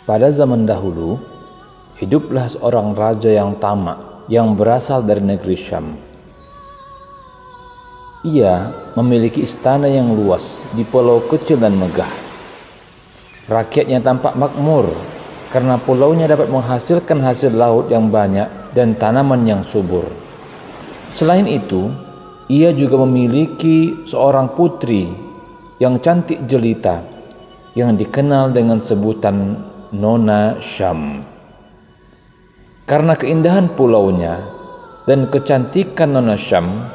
Pada zaman dahulu, hiduplah seorang raja yang tamak yang berasal dari negeri Syam. Ia memiliki istana yang luas di pulau kecil dan megah. Rakyatnya tampak makmur karena pulaunya dapat menghasilkan hasil laut yang banyak dan tanaman yang subur. Selain itu, ia juga memiliki seorang putri yang cantik jelita yang dikenal dengan sebutan Nona Syam. Karena keindahan pulaunya dan kecantikan Nona Syam,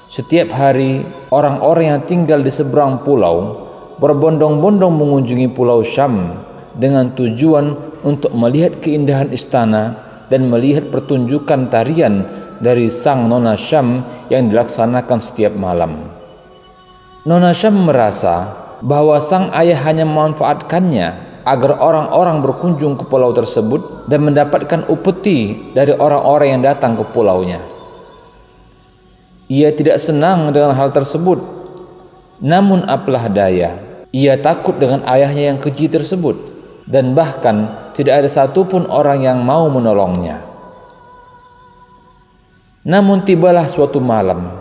setiap hari orang-orang yang tinggal di seberang pulau berbondong-bondong mengunjungi pulau Syam dengan tujuan untuk melihat keindahan istana dan melihat pertunjukan tarian dari sang Nona Syam yang dilaksanakan setiap malam. Nona Syam merasa bahwa sang ayah hanya memanfaatkannya agar orang-orang berkunjung ke pulau tersebut dan mendapatkan upeti dari orang-orang yang datang ke pulaunya. Ia tidak senang dengan hal tersebut, namun apalah daya, ia takut dengan ayahnya yang keji tersebut, dan bahkan tidak ada satupun orang yang mau menolongnya. Namun tibalah suatu malam,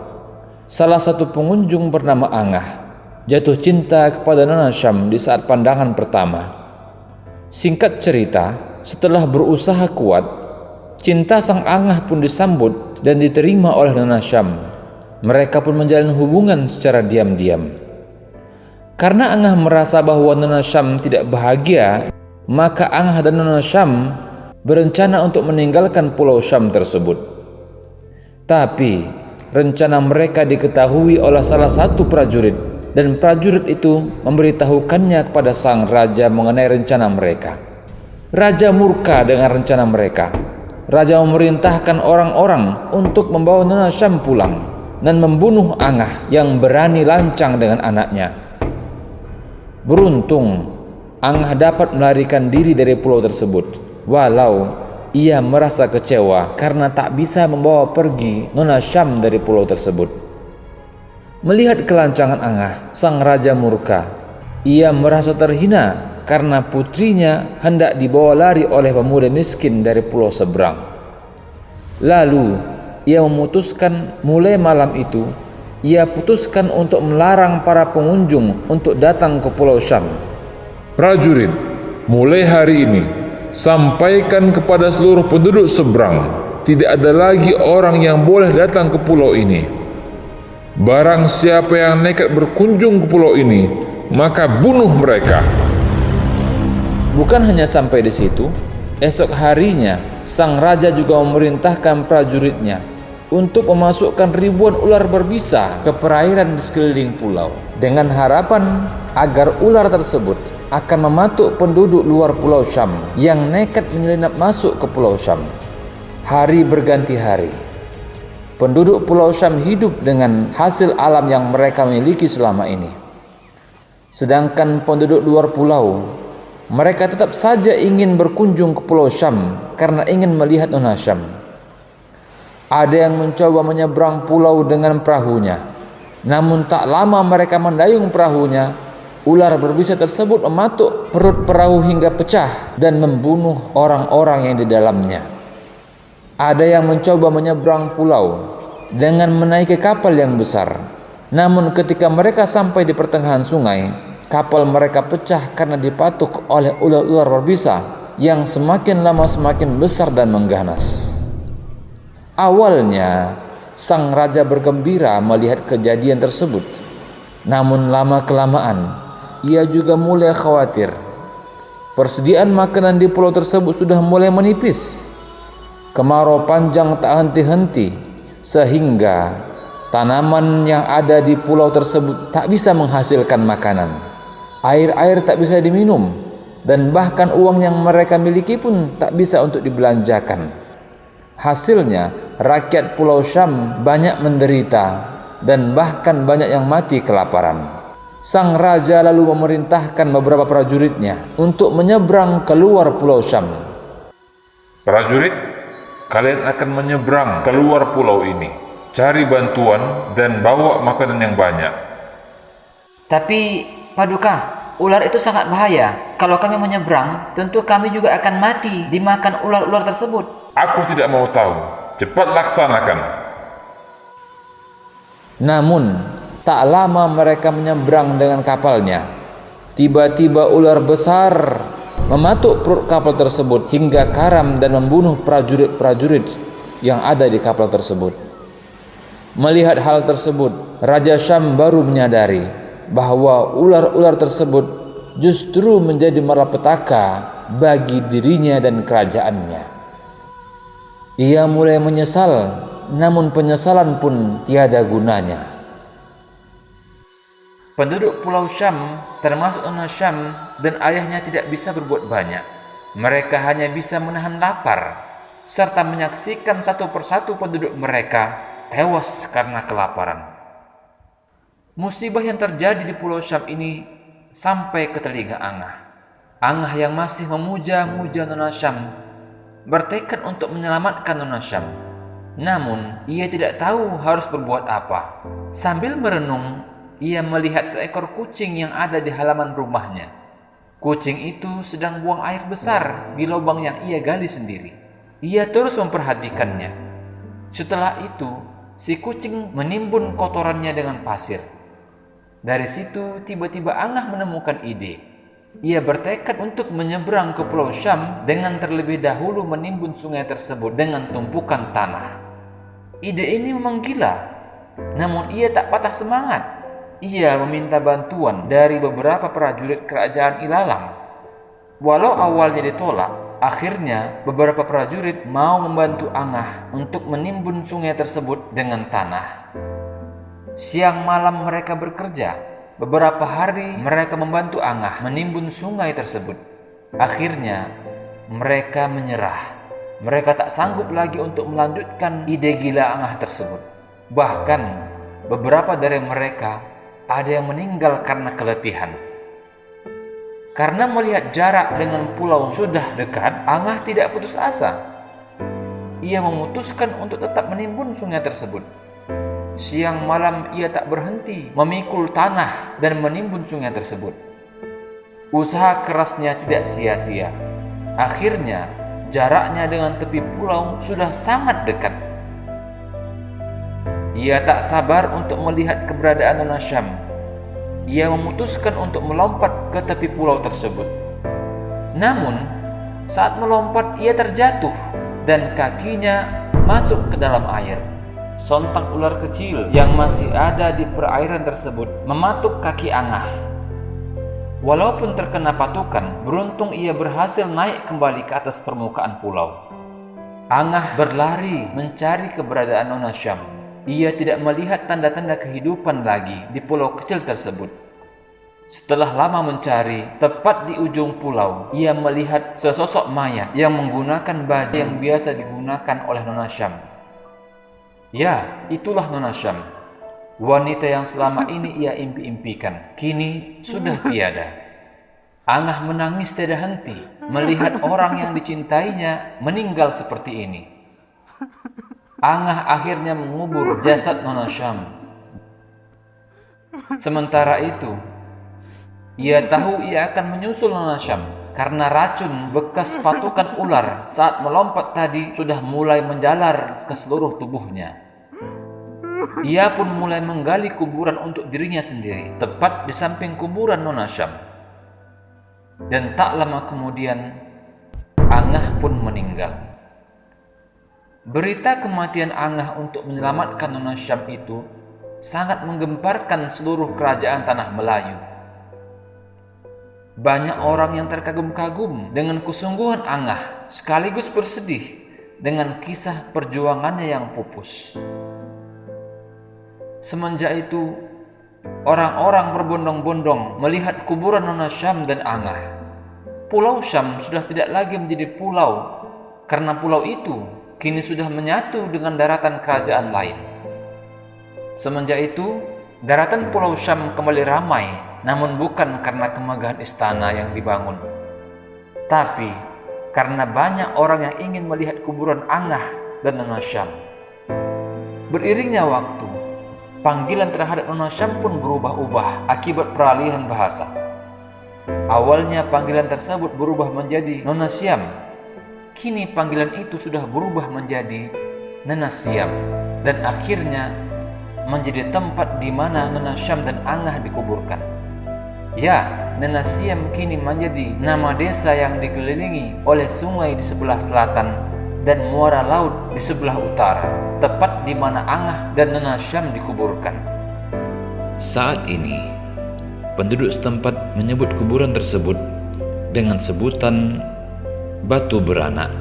salah satu pengunjung bernama Angah jatuh cinta kepada Nona Syam di saat pandangan pertama. Singkat cerita, setelah berusaha kuat, cinta sang Angah pun disambut dan diterima oleh Nona Syam. Mereka pun menjalin hubungan secara diam-diam. Karena Angah merasa bahwa Nona Syam tidak bahagia, maka Angah dan Nona Syam berencana untuk meninggalkan pulau Syam tersebut. Tapi rencana mereka diketahui oleh salah satu prajurit, dan prajurit itu memberitahukannya kepada sang raja mengenai rencana mereka. Raja murka dengan rencana mereka. Raja memerintahkan orang-orang untuk membawa Nona Syam pulang dan membunuh Angah yang berani lancang dengan anaknya. Beruntung Angah dapat melarikan diri dari pulau tersebut, walau ia merasa kecewa karena tak bisa membawa pergi Nona Syam dari pulau tersebut. Melihat kelancangan Angah, sang raja murka. Ia merasa terhina karena putrinya hendak dibawa lari oleh pemuda miskin dari pulau seberang. Lalu ia memutuskan mulai malam itu, ia putuskan untuk melarang para pengunjung untuk datang ke pulau Syam. Prajurit, mulai hari ini sampaikan kepada seluruh penduduk seberang, tidak ada lagi orang yang boleh datang ke pulau ini. Barang siapa yang nekat berkunjung ke pulau ini, maka bunuh mereka. Bukan hanya sampai di situ, esok harinya sang raja juga memerintahkan prajuritnya untuk memasukkan ribuan ular berbisa ke perairan di sekeliling pulau, dengan harapan agar ular tersebut akan mematuk penduduk luar pulau Syam yang nekat menyelinap masuk ke pulau Syam. Hari berganti hari, penduduk pulau Syam hidup dengan hasil alam yang mereka miliki selama ini. Sedangkan penduduk luar pulau, mereka tetap saja ingin berkunjung ke pulau Syam karena ingin melihat Nona Syam. Ada yang mencoba menyeberang pulau dengan perahunya, namun tak lama mereka mendayung perahunya, ular berbisa tersebut mematuk perut perahu hingga pecah dan membunuh orang-orang yang di dalamnya. Ada yang mencoba menyeberang pulau dengan menaiki kapal yang besar, namun ketika mereka sampai di pertengahan sungai, kapal mereka pecah karena dipatuk oleh ular-ular berbisa yang semakin lama semakin besar dan mengganas. Awalnya sang raja bergembira melihat kejadian tersebut, namun lama-kelamaan ia juga mulai khawatir. Persediaan makanan di pulau tersebut sudah mulai menipis. Kemarau panjang tak henti-henti, sehingga tanaman yang ada di pulau tersebut tak bisa menghasilkan makanan. Air-air tak bisa diminum, dan bahkan uang yang mereka miliki pun tak bisa untuk dibelanjakan. Hasilnya, rakyat pulau Syam banyak menderita dan bahkan banyak yang mati kelaparan. Sang raja lalu memerintahkan beberapa prajuritnya untuk menyeberang keluar pulau Syam. Prajurit, kalian akan menyeberang keluar pulau ini. Cari bantuan dan bawa makanan yang banyak. Tapi, Paduka, ular itu sangat bahaya. Kalau kami menyeberang, tentu kami juga akan mati dimakan ular-ular tersebut. Aku tidak mau tahu. Cepat laksanakan. Namun, tak lama mereka menyeberang dengan kapalnya. Tiba-tiba ular besar mematuk perut kapal tersebut hingga karam dan membunuh prajurit-prajurit yang ada di kapal tersebut. Melihat hal tersebut, Raja Syam baru menyadari bahwa ular-ular tersebut justru menjadi malapetaka bagi dirinya dan kerajaannya. Ia mulai menyesal, namun penyesalan pun tiada gunanya. Penduduk Pulau Syam, termasuk Nona Syam dan ayahnya tidak bisa berbuat banyak. Mereka hanya bisa menahan lapar, serta menyaksikan satu persatu penduduk mereka tewas karena kelaparan. Musibah yang terjadi di Pulau Syam ini sampai ke telinga Angah. Angah yang masih memuja-muja Nona Syam bertekad untuk menyelamatkan Nona Syam. Namun, ia tidak tahu harus berbuat apa. Sambil merenung, ia melihat seekor kucing yang ada di halaman rumahnya. Kucing itu sedang buang air besar di lubang yang ia gali sendiri. Ia terus memperhatikannya. Setelah itu, si kucing menimbun kotorannya dengan pasir. Dari situ, tiba-tiba Angah menemukan ide. Ia bertekad untuk menyeberang ke Pulau Syam dengan terlebih dahulu menimbun sungai tersebut dengan tumpukan tanah. Ide ini memang gila, namun ia tak patah semangat. Ia meminta bantuan dari beberapa prajurit kerajaan Ilalang. Walau awalnya ditolak, akhirnya beberapa prajurit mau membantu Angah untuk menimbun sungai tersebut dengan tanah. Siang malam mereka bekerja. Beberapa hari mereka membantu Angah menimbun sungai tersebut. Akhirnya mereka menyerah. Mereka tak sanggup lagi untuk melanjutkan ide gila Angah tersebut. Bahkan beberapa dari mereka ada yang meninggal karena keletihan. Karena melihat jarak dengan pulau sudah dekat, Angah tidak putus asa. Ia memutuskan untuk tetap menimbun sungai tersebut. Siang malam ia tak berhenti memikul tanah dan menimbun sungai tersebut. Usaha kerasnya tidak sia-sia. Akhirnya jaraknya dengan tepi pulau sudah sangat dekat. Ia tak sabar untuk melihat keberadaan Nona Syam. Ia memutuskan untuk melompat ke tepi pulau tersebut. Namun, saat melompat ia terjatuh dan kakinya masuk ke dalam air. Sontak ular kecil yang masih ada di perairan tersebut mematuk kaki Angah. Walaupun terkena patukan, beruntung ia berhasil naik kembali ke atas permukaan pulau. Angah berlari mencari keberadaan Nona Syam. Ia tidak melihat tanda-tanda kehidupan lagi di pulau kecil tersebut. Setelah lama mencari, tepat di ujung pulau, ia melihat sesosok mayat yang menggunakan baju yang biasa digunakan oleh Nona Syam. Ya, itulah Nona Syam. Wanita yang selama ini ia impi-impikan, kini sudah tiada. Angah menangis tiada henti melihat orang yang dicintainya meninggal seperti ini. Angah akhirnya mengubur jasad Nona Syam. Sementara itu, ia tahu ia akan menyusul Nona Syam karena racun bekas patukan ular saat melompat tadi sudah mulai menjalar ke seluruh tubuhnya. Ia pun mulai menggali kuburan untuk dirinya sendiri, tepat di samping kuburan Nona Syam. Dan tak lama kemudian, Angah pun meninggal. Berita kematian Angah untuk menyelamatkan Nona Syam itu sangat menggemparkan seluruh kerajaan Tanah Melayu. Banyak orang yang terkagum-kagum dengan kesungguhan Angah, sekaligus bersedih dengan kisah perjuangannya yang pupus. Semenjak itu, orang-orang berbondong-bondong melihat kuburan Nona Syam dan Angah. Pulau Syam sudah tidak lagi menjadi pulau, karena pulau itu kini sudah menyatu dengan daratan kerajaan lain. Semenjak itu, daratan Pulau Syam kembali ramai, namun bukan karena kemegahan istana yang dibangun, tapi karena banyak orang yang ingin melihat kuburan Angah dan Nona Syam. Beriringnya waktu, panggilan terhadap Nona Syam pun berubah-ubah akibat peralihan bahasa. Awalnya panggilan tersebut berubah menjadi Nona Syam. Kini panggilan itu sudah berubah menjadi Nona Syam dan akhirnya menjadi tempat di mana Nona Syam dan Angah dikuburkan. Ya, Nona Syam kini menjadi nama desa yang dikelilingi oleh sungai di sebelah selatan dan muara laut di sebelah utara, tepat di mana Angah dan Nona Syam dikuburkan. Saat ini, penduduk setempat menyebut kuburan tersebut dengan sebutan Batu Beranak.